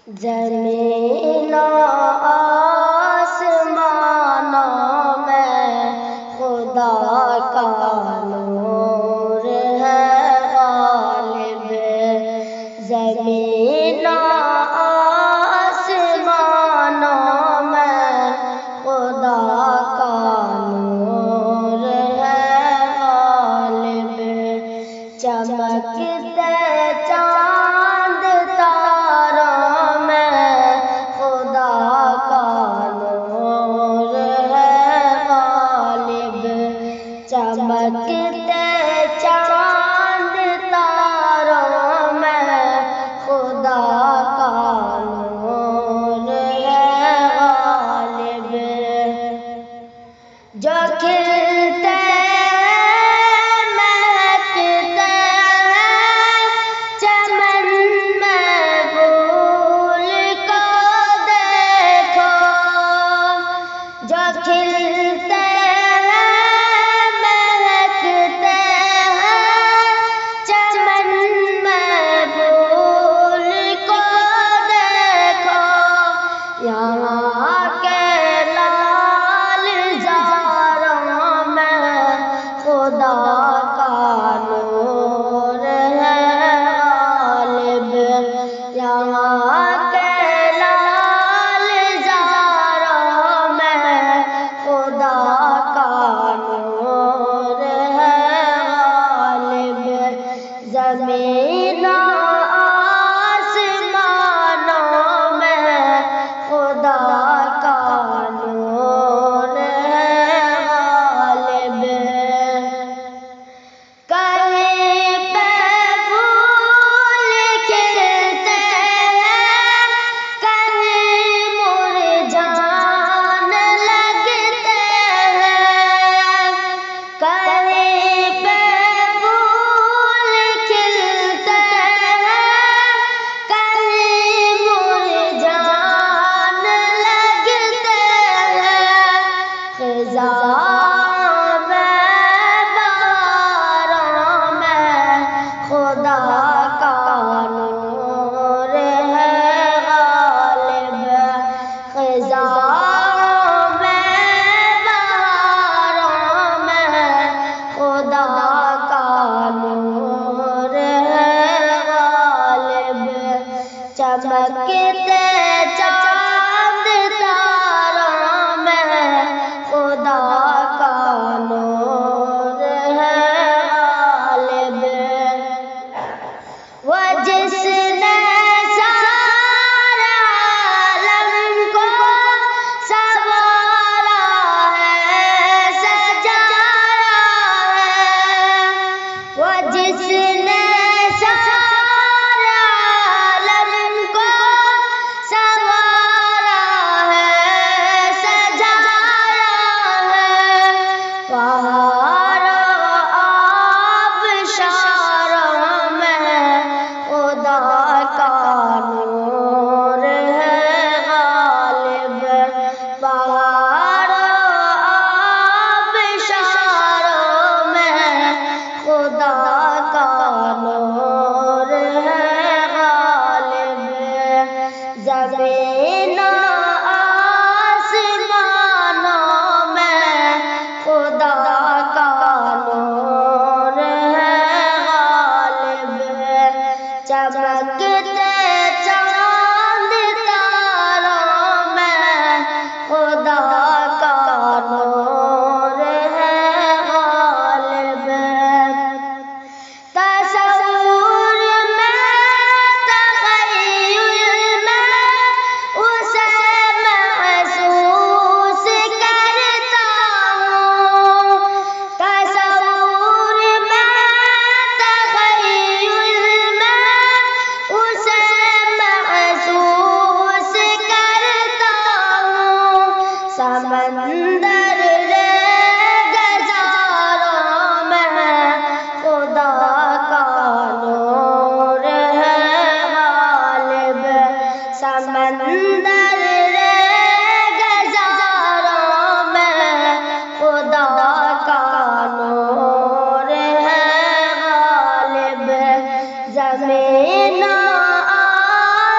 زمین آسمانوں میں خدا کا نور ہے غالب، زمین آسمانوں میں خدا کا نور ہے غالب، چمکتے چاند تاروں میں خدا کا نور ہے غالب، چمکتے چاند تاروں میں خدا کا نور ہے غالب، جو کھلتے زمین آسمانوں میں خدا کا نور ہے غالب، کہیں پہ پھول کھلتے ہیں کہیں مرجھانے لگتے ہیں، کہیں پہ چمکتے چاند تاروں میں خدا کا نور ہے غالب، وہ جس نے سارے عالم کو سنوارا ہے سجایا ہے، وہ جس نے زمین آسمانوں میں خدا کا نور ہے غالب، چمکتے چاند تاروں میں خدا کا نور ہے غالب، سمندر گزاروں میں خدا کا نور ہے غالب، سمندر گزاروں میں خدا کا نور ہے غالب، زمین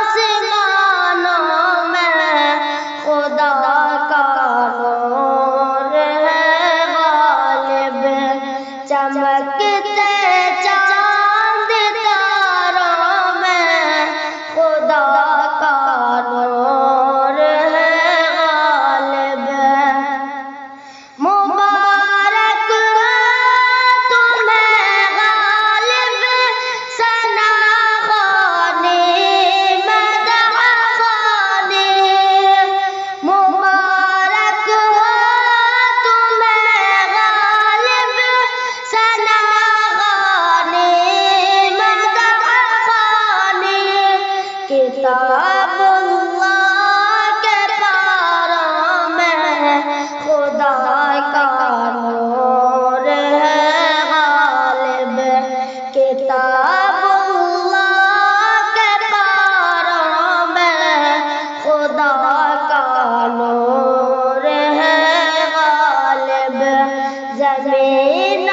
آسمان اللہ کے پاروں میں خدا کا نور ہے غالب کتاب اللہ کے پاروں میں خدا کا نور ہے غالب زمین